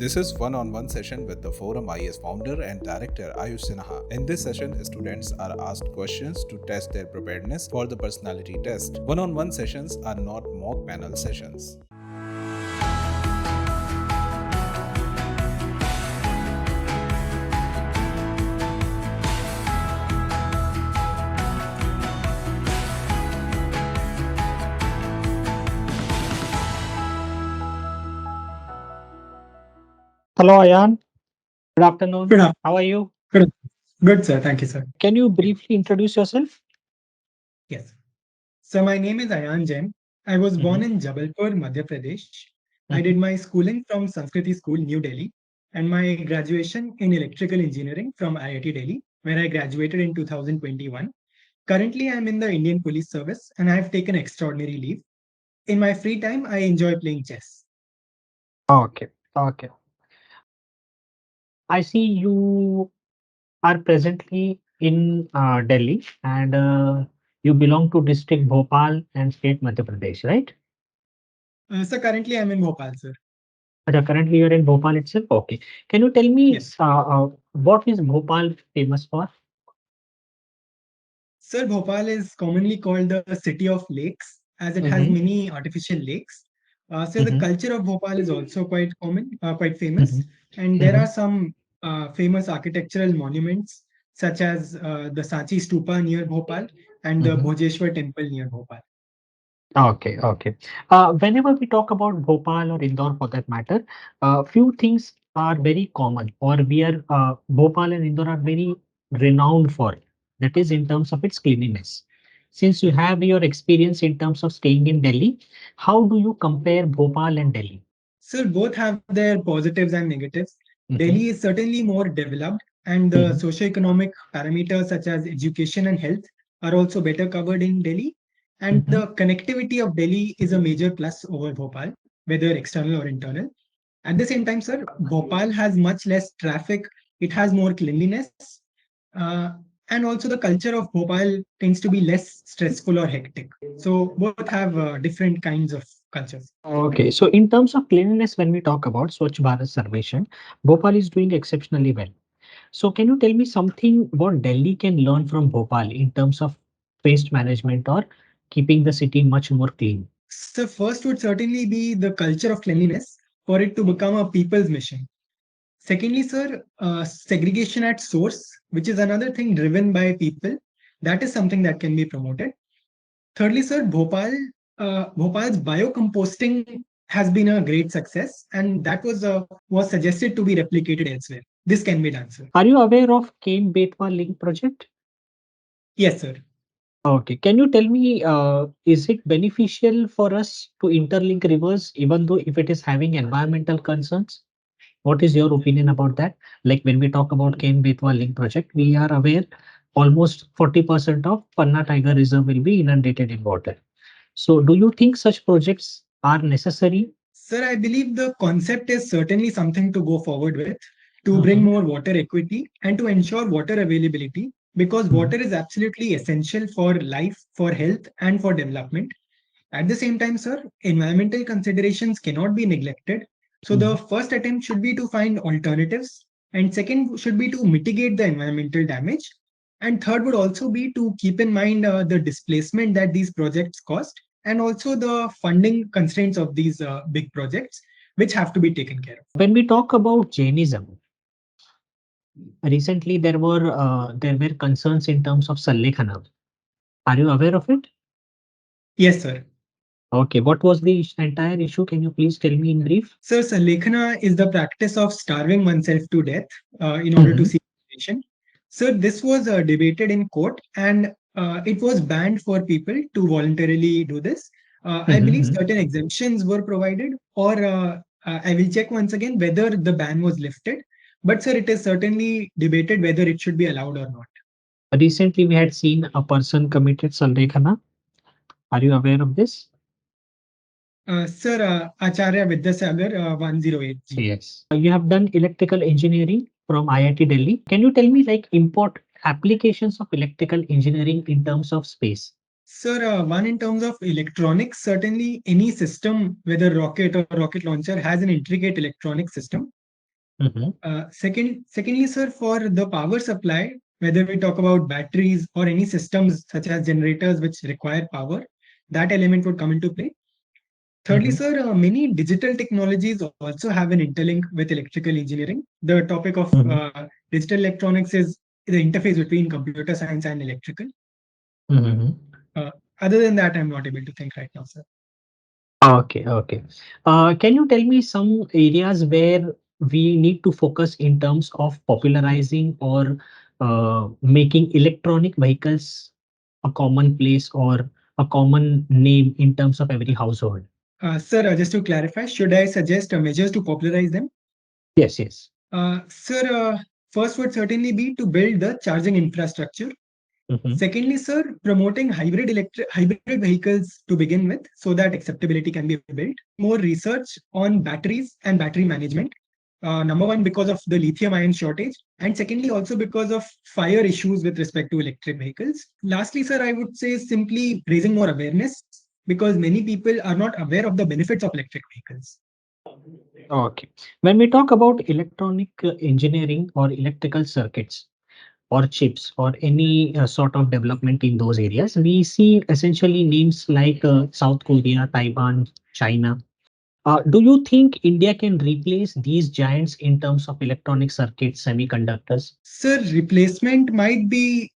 This is one-on-one session with the ForumIAS founder and director 𝐂𝐻𝐸𝐻 Sinha. In this session, students are asked questions to test their preparedness for the personality test. One-on-one sessions are not mock panel sessions. Hello, Ayan. Good afternoon. Good afternoon. How are you? Good, sir. Thank you, sir. Can you briefly introduce yourself? Yes. So my name is Ayan Jain. I was born in Jabalpur, Madhya Pradesh. I did my schooling from Sanskriti School, New Delhi, and my graduation in electrical engineering from IIT Delhi, where I graduated in 2021. Currently, I'm in the Indian Police Service and I have taken extraordinary leave. In my free time, I enjoy playing chess. Okay. I see you are presently in Delhi and you belong to district Bhopal and state Madhya Pradesh, right? So currently, I'm in Bhopal, sir. Currently, you're in Bhopal itself. Okay. Can you tell me Yes. what is Bhopal famous for? Sir, Bhopal is commonly called the city of lakes as it has many artificial lakes. So the culture of Bhopal is also quite common, quite famous. And there are some famous architectural monuments such as the Sanchi Stupa near Bhopal and the Bhojeshwar temple near Bhopal. Okay. Whenever we talk about Bhopal or Indore for that matter, few things are very common, or Bhopal and Indore are very renowned for. That is in terms of its cleanliness. Since you have your experience in terms of staying in Delhi, how do you compare Bhopal and Delhi? So both have their positives and negatives. Delhi is certainly more developed, and the socioeconomic parameters such as education and health are also better covered in Delhi. And the connectivity of Delhi is a major plus over Bhopal, whether external or internal. At the same time, sir, Bhopal has much less traffic. It has more cleanliness. Uh, and also the culture of Bhopal tends to be less stressful or hectic. So both have different kinds of cultures. Okay, so in terms of cleanliness, when we talk about Swachh Bharat Sarveshan, Bhopal is doing exceptionally well. So can you tell me something what Delhi can learn from Bhopal in terms of waste management or keeping the city much more clean? So first would certainly be the culture of cleanliness for it to become a people's mission. Secondly, sir, segregation at source, which is another thing driven by people, that is something that can be promoted. Thirdly, sir, Bhopal's biocomposting has been a great success, and that was suggested to be replicated elsewhere. This can be done, sir. Are you aware of 𝐾𝐫𝐞𝐥𝐬 link project? Yes, sir. Okay, can you tell me, is it beneficial for us to interlink rivers, even though if it is having environmental concerns? What is your opinion about that? Like when we talk about 𝐾𝐫𝐿ink link project, we are aware almost 40% of Panna Tiger Reserve will be inundated in water. So do you think such projects are necessary? Sir, I believe the concept is certainly something to go forward with to bring more water equity and to ensure water availability because water is absolutely essential for life, for health, and for development. At the same time, sir, environmental considerations cannot be neglected. So the first attempt should be to find alternatives, and second should be to mitigate the environmental damage. And third would also be to keep in mind the displacement that these projects cost and also the funding constraints of these big projects, which have to be taken care of. When we talk about Jainism, recently there were concerns in terms of Sallekhana. Are you aware of it? Yes, sir. Okay, what was the entire issue? Can you please tell me in brief? Sir, Sallekhana is the practice of starving oneself to death in order to seek salvation. So this was debated in court and it was banned for people to voluntarily do this. I believe certain exemptions were provided or I will check once again whether the ban was lifted. But sir, it is certainly debated whether it should be allowed or not. Recently, we had seen a person committed Sallekhana. Are you aware of this? Sir, Acharya Vidyasagar 108. Yes. You have done electrical engineering from IIT Delhi. Can you tell me like import applications of electrical engineering in terms of space? Sir, one in terms of electronics, certainly any system, whether rocket or rocket launcher, has an intricate electronic system. Secondly, sir, for the power supply, whether we talk about batteries or any systems such as generators which require power, that element would come into play. Thirdly, sir, many digital technologies also have an interlink with electrical engineering. The topic of digital electronics is the interface between computer science and electrical. Other than that, I'm not able to think right now, sir. Okay, okay. Can you tell me some areas where we need to focus in terms of popularizing or making electronic vehicles a commonplace or a common name in terms of every household? Sir, just to clarify, should I suggest measures to popularize them? Yes, yes. Sir, first would certainly be to build the charging infrastructure. Secondly, sir, promoting hybrid vehicles to begin with, so that acceptability can be built. More research on batteries and battery management. Number one, because of the lithium ion shortage, and secondly, also because of fire issues with respect to electric vehicles. Lastly, sir, I would say simply raising more awareness, because many people are not aware of the benefits of electric vehicles. Okay. When we talk about electronic engineering or electrical circuits or chips or any sort of development in those areas, we see essentially names like South Korea, Taiwan, China. Do you think India can replace these giants in terms of electronic circuits, semiconductors? Sir, replacement might be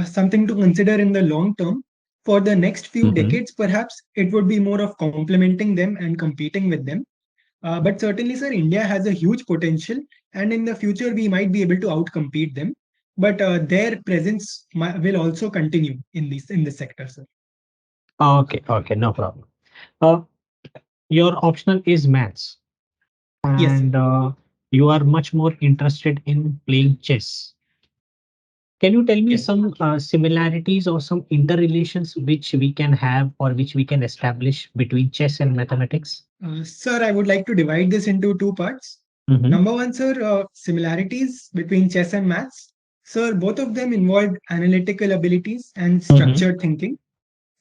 something to consider in the long term. For the next few decades, perhaps it would be more of complementing them and competing with them. But certainly, sir, India has a huge potential, and in the future, we might be able to outcompete them. But their presence will also continue in this sector, sir. Okay, okay, no problem. Uh, your optional is maths, Yes, sir. and you are much more interested in playing chess. Can you tell me Yes. some similarities or some interrelations which we can have or which we can establish between chess and mathematics? Sir, I would like to divide this into two parts. Number one, sir, similarities between chess and maths. Sir, both of them involve analytical abilities and structured thinking.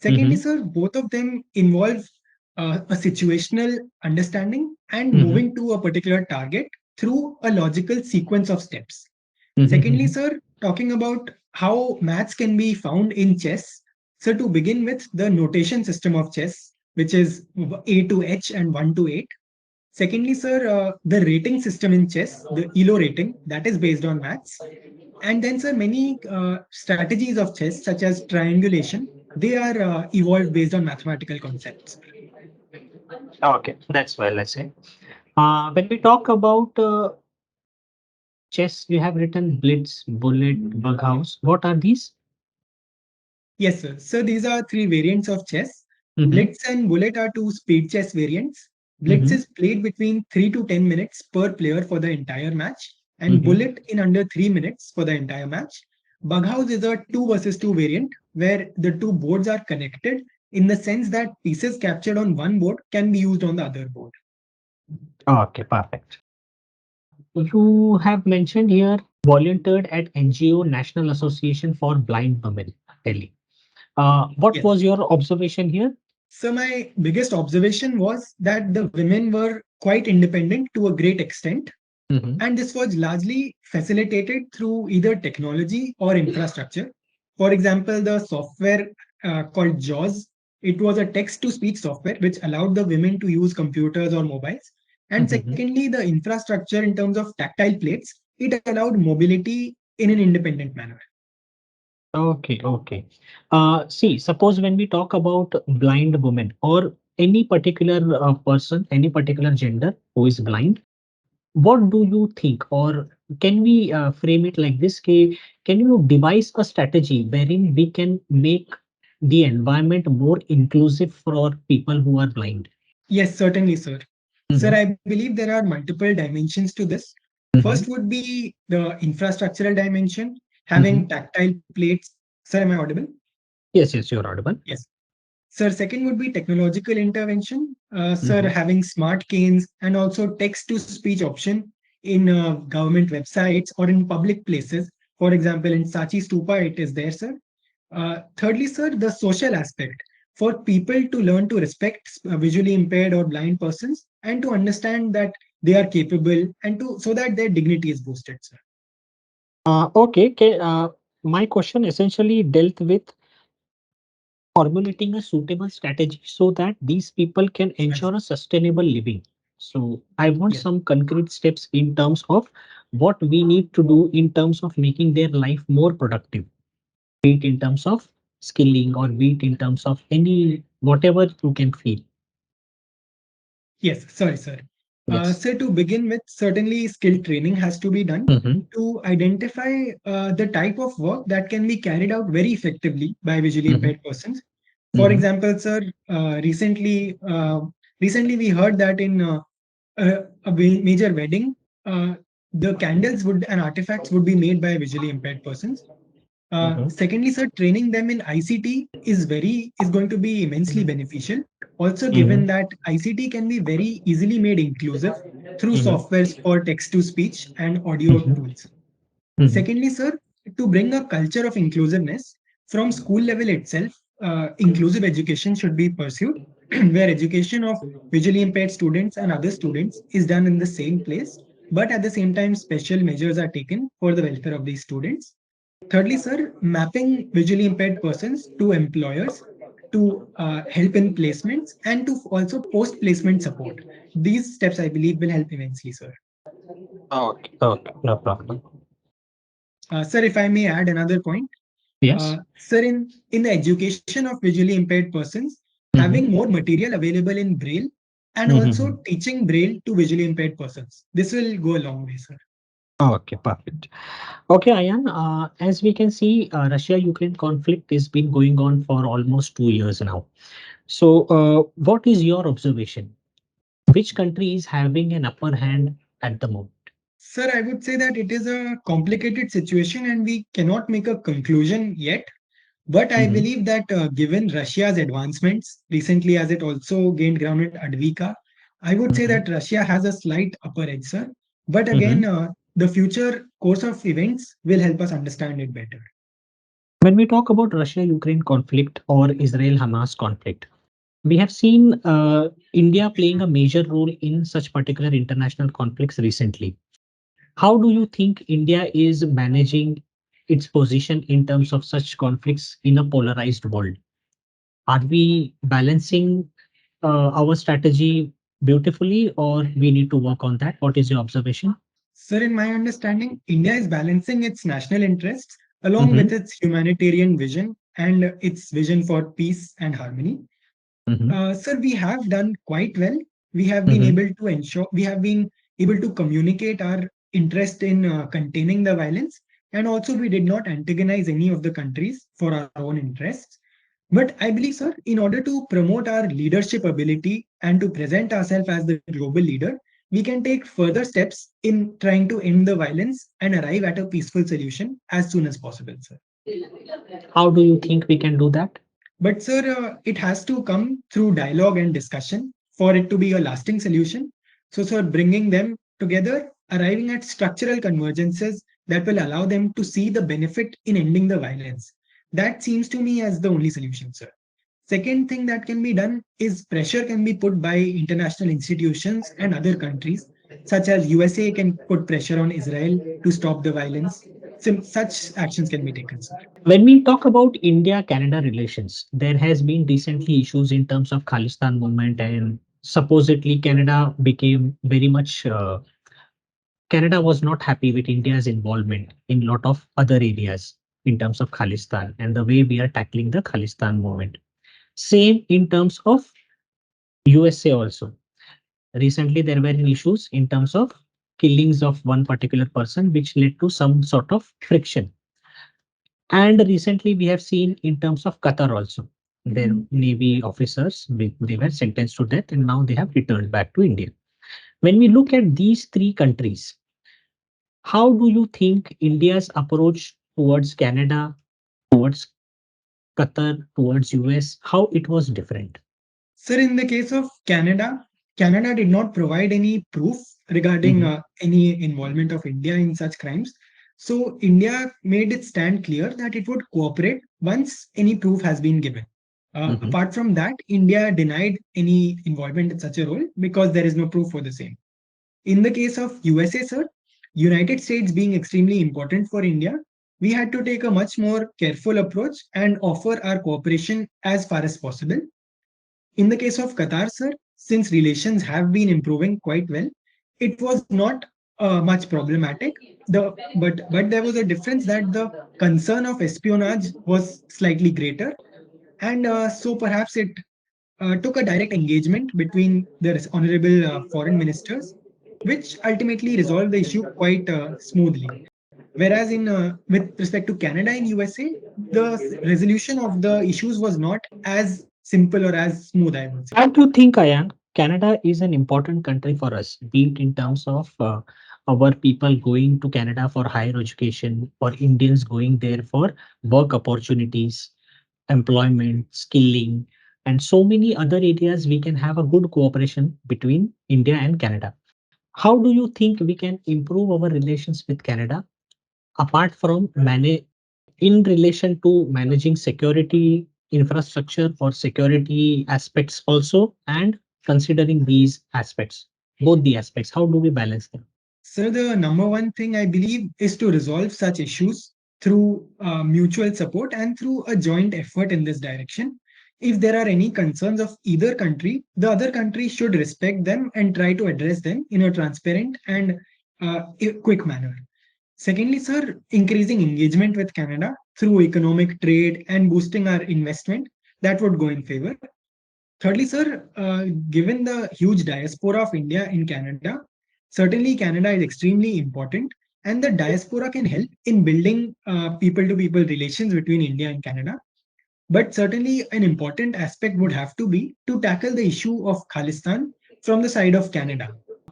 Secondly, sir, both of them involve a situational understanding and moving to a particular target through a logical sequence of steps. Secondly, sir, talking about how maths can be found in chess. So, to begin with, the notation system of chess, which is A to H and 1 to 8. Secondly, sir, the rating system in chess, the ELO rating, that is based on maths. And then, sir, many strategies of chess, such as triangulation, they are evolved based on mathematical concepts. Okay, that's well, let's say. When we talk about chess, you have written blitz, bullet, bug house. What are these? Yes, sir. So these are three variants of chess. Blitz and bullet are two speed chess variants. Blitz is played between 3 to 10 minutes per player for the entire match, and bullet in under 3 minutes for the entire match. Bug house is a 2 versus 2 variant where the two boards are connected in the sense that pieces captured on one board can be used on the other board. Okay, perfect. You have mentioned here volunteered at NGO National Association for Blind Women, Delhi. What Yes. was your observation here? So my biggest observation was that the women were quite independent to a great extent. And this was largely facilitated through either technology or infrastructure. For example, the software called JAWS, it was a text-to-speech software which allowed the women to use computers or mobiles. And secondly, the infrastructure in terms of tactile plates, it allowed mobility in an independent manner. Okay, okay. See, suppose when we talk about blind women or any particular person, any particular gender who is blind, what do you think, or can we frame it like this? Can you devise a strategy wherein we can make the environment more inclusive for people who are blind? Yes, certainly, sir. Sir, I believe there are multiple dimensions to this. First would be the infrastructural dimension, having tactile plates. Sir, am I audible? Yes, yes, you're audible. Yes. Sir, second would be technological intervention. Sir, having smart canes and also text to speech option in government websites or in public places. For example, in Sachi Stupa, it is there, sir. Thirdly, sir, the social aspect for people to learn to respect visually impaired or blind persons and to understand that they are capable, and so that their dignity is boosted, sir. Okay. My question essentially dealt with formulating a suitable strategy so that these people can ensure a sustainable living. So I want Yes. some concrete steps in terms of what we need to do in terms of making their life more productive, be it in terms of skilling or be it in terms of any whatever you can feel. Yes, sorry, sir. Yes. So to begin with, certainly skill training has to be done Mm-hmm. to identify the type of work that can be carried out very effectively by visually Mm-hmm. impaired persons. For Mm-hmm. example, sir, recently we heard that in major wedding, the candles would and artifacts would be made by visually impaired persons. Mm-hmm. Secondly, sir, training them in ICT is going to be immensely beneficial. Also, Mm-hmm. given that ICT can be very easily made inclusive through Mm-hmm. softwares for text to speech and audio Mm-hmm. tools. Mm-hmm. Secondly, sir, to bring a culture of inclusiveness from school level itself, inclusive education should be pursued, where education of visually impaired students and other students is done in the same place, but at the same time, special measures are taken for the welfare of these students. Thirdly, sir, mapping visually impaired persons to employers to help in placements and to also post placement support. These steps, I believe, will help immensely, sir. Okay. Okay. No problem. Sir, if I may add another point, Yes. sir, in the education of visually impaired persons, having Mm-hmm. more material available in Braille and Mm-hmm. also teaching Braille to visually impaired persons. This will go a long way, sir. Okay, perfect. Okay, Ayan, as we can see, Russia-Ukraine conflict has been going on for almost 2 years now. So, what is your observation? Which country is having an upper hand at the moment? Sir, I would say that it is a complicated situation and we cannot make a conclusion yet. But I Mm-hmm. believe that given Russia's advancements recently, as it also gained ground at Advika, I would say Mm-hmm. that Russia has a slight upper edge, sir. But Mm-hmm. again, the future course of events will help us understand it better. When we talk about Russia-Ukraine conflict or Israel-Hamas conflict, we have seen India playing a major role in such particular international conflicts recently. How do you think India is managing its position in terms of such conflicts in a polarized world? Are we balancing our strategy beautifully, or we need to work on that? What is your observation? Sir, in my understanding, India is balancing its national interests along Mm-hmm. with its humanitarian vision and its vision for peace and harmony. Mm-hmm. Sir, we have done quite well. We have been Mm-hmm. able to ensure, we have been able to communicate our interest in containing the violence. And also, we did not antagonize any of the countries for our own interests. But I believe, sir, in order to promote our leadership ability and to present ourselves as the global leader, we can take further steps in trying to end the violence and arrive at a peaceful solution as soon as possible, sir. How do you think we can do that? But, sir, it has to come through dialogue and discussion for it to be a lasting solution. So, sir, bringing them together, arriving at structural convergences that will allow them to see the benefit in ending the violence. That seems to me as the only solution, sir. Second thing that can be done is pressure can be put by international institutions and other countries, such as USA can put pressure on Israel to stop the violence. Such actions can be taken, sir. When we talk about India-Canada relations, there has been recently issues in terms of Khalistan movement, and supposedly Canada became very much. Canada was not happy with India's involvement in lot of other areas in terms of Khalistan and the way we are tackling the Khalistan movement. Same in terms of USA also. Recently, there were issues in terms of killings of one particular person, which led to some sort of friction. And recently, we have seen in terms of Qatar also. Their Navy officers, they were sentenced to death and now they have returned back to India. When we look at these three countries, how do you think India's approach towards Canada, towards Qatar, towards US, how it was different? Sir, in the case of Canada, Canada did not provide any proof regarding Mhm, any involvement of India in such crimes. So, India made its stand clear that it would cooperate once any proof has been given. mhm. Apart from that, India denied any involvement in such a role because there is no proof for the same. In the case of USA, sir, United States being extremely important for India, we had to take a much more careful approach and offer our cooperation as far as possible. In the case of Qatar, sir, since relations have been improving quite well, it was not much problematic. But there was a difference that the concern of espionage was slightly greater, and so perhaps it took a direct engagement between the honorable foreign ministers, which ultimately resolved the issue quite smoothly. Whereas in with respect to Canada and USA, the resolution of the issues was not as simple or as smooth, I would say. I do think, Ayan, Canada is an important country for us, be it in terms of our people going to Canada for higher education, or Indians going there for work opportunities, employment, skilling, and so many other areas we can have a good cooperation between India and Canada. How do you think we can improve our relations with Canada apart from manage in relation to managing security infrastructure or security aspects also, and considering these aspects, both the aspects, how do we balance them? So the number one thing I believe is to resolve such issues through mutual support and through a joint effort in this direction. If there are any concerns of either country, the other country should respect them and try to address them in a transparent and quick manner. Secondly, sir, increasing engagement with Canada through economic trade and boosting our investment, that would go in favor. Thirdly, sir, given the huge diaspora of India in Canada, certainly Canada is extremely important, and the diaspora can help in building people to people relations between India and Canada. But certainly, an important aspect would have to be to tackle the issue of Khalistan from the side of Canada.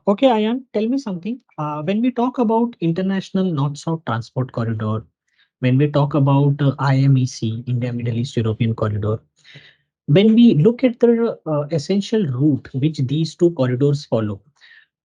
Okay, Ayan, tell me something. When we talk about international north-south transport corridor, when we talk about IMEC, India Middle East European Corridor, when we look at the essential route which these two corridors follow,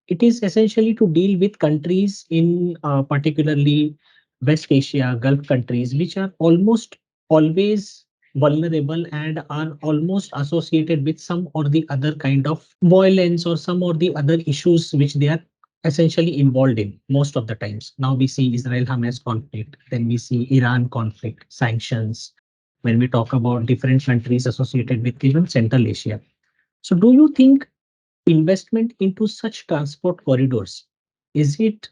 it is essentially to deal with countries in particularly West Asia, Gulf countries, which are almost always vulnerable and are almost associated with some or the other kind of violence or some or the other issues which they are essentially involved in most of the times. Now we see Israel-Hamas conflict, then we see Iran conflict, sanctions, when we talk about different countries associated with even Central Asia. So do you think investment into such transport corridors, is it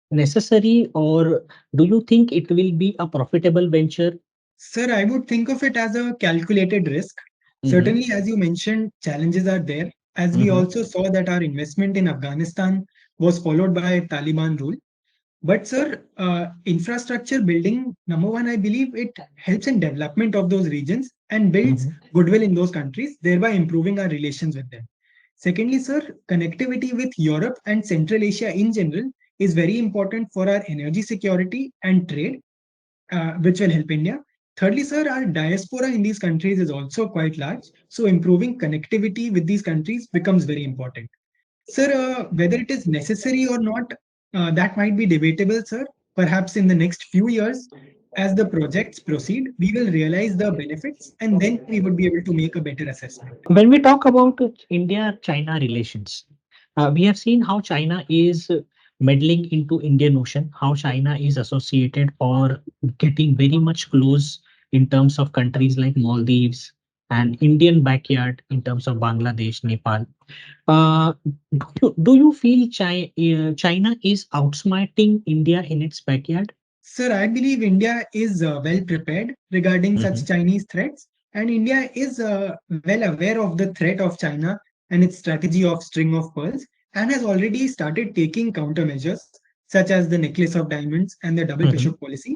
necessary, or do you think it will be a profitable venture? Sir, I would think of it as a calculated risk. Mhm, Certainly, as you mentioned, challenges are there, as we mhm, also saw that our investment in Afghanistan was followed by Taliban rule. But sir, infrastructure building, number one, I believe it helps in development of those regions and builds mhm. goodwill in those countries, thereby improving our relations with them. Secondly, sir, connectivity with Europe and Central Asia in general is very important for our energy security and trade, which will help India. Thirdly, sir, our diaspora in these countries is also quite large, so improving connectivity with these countries becomes very important. Sir, whether it is necessary or not, that might be debatable, sir. Perhaps in the next few years, as the projects proceed, we will realize the benefits and then we would be able to make a better assessment. When we talk about India-China relations, we have seen how China is meddling into Indian Ocean, how China is associated or getting very much close in terms of countries like Maldives and Indian backyard in terms of Bangladesh, Nepal. Uh, do you feel China is outsmarting India in its backyard? Sir, I believe India is well prepared regarding such Mhm, Chinese threats, and India is well aware of the threat of China and its strategy of string of pearls, and has already started taking countermeasures such as the necklace of diamonds and the double mhm. bishop policy.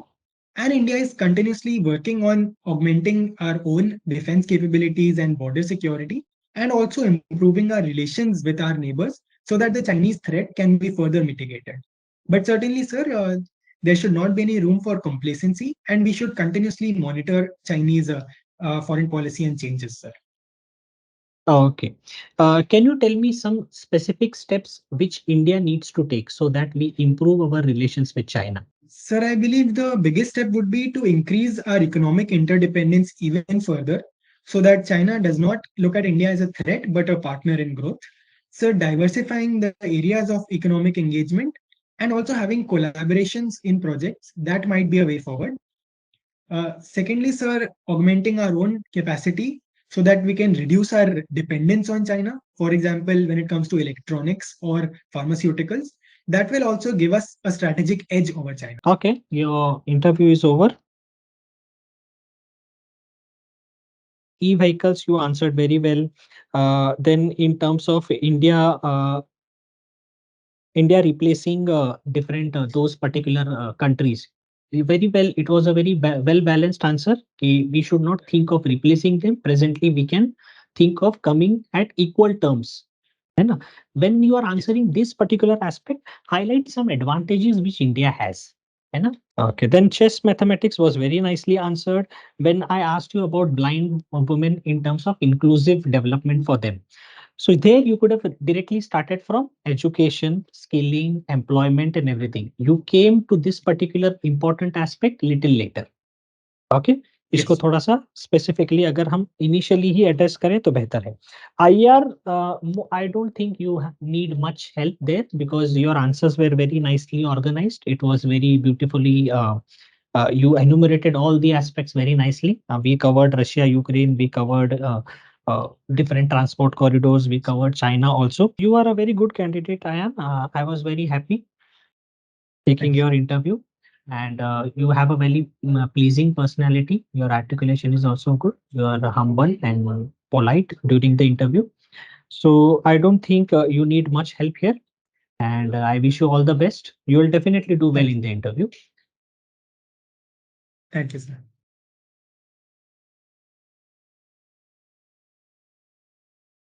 And India is continuously working on augmenting our own defense capabilities and border security, and also improving our relations with our neighbors so that the Chinese threat can be further mitigated. But certainly, sir, there should not be any room for complacency, and we should continuously monitor Chinese foreign policy and changes, sir. Okay. Can you tell me some specific steps which India needs to take so that we improve our relations with China? Sir, I believe the biggest step would be to increase our economic interdependence even further so that China does not look at India as a threat but a partner in growth. So diversifying the areas of economic engagement and also having collaborations in projects, that might be a way forward. Secondly, sir, augmenting our own capacity so that we can reduce our dependence on China. For example, when it comes to electronics or pharmaceuticals, that will also give us a strategic edge over China. Okay, your interview is over. E-vehicles, you answered very well. Then in terms of India, India replacing different those particular countries. Very well, it was a very well balanced answer. We should not think of replacing them. Presently, we can think of coming at equal terms. And when you are answering this particular aspect, highlight some advantages which India has. Okay, then chess mathematics was very nicely answered when I asked you about blind women in terms of inclusive development for them. So there you could have directly started from education, skilling, employment and everything. You came to this particular important aspect little later. Okay. इसको Yes. थोड़ा सा specifically अगर हम initially ही address करें तो बेहतर है. IR, I don't think you need much help there because your answers were very nicely organized. It was very beautifully you enumerated all the aspects very nicely. We covered Russia, Ukraine, we covered different transport corridors, we covered China also. You are a very good candidate, Ayan. I was very happy taking Thanks. your interview, and you have a very pleasing personality. Your articulation is also good. You are humble and polite during the interview. So I don't think you need much help here, and I wish you all the best. You will definitely do well Thank in you. the interview. Thank you, sir.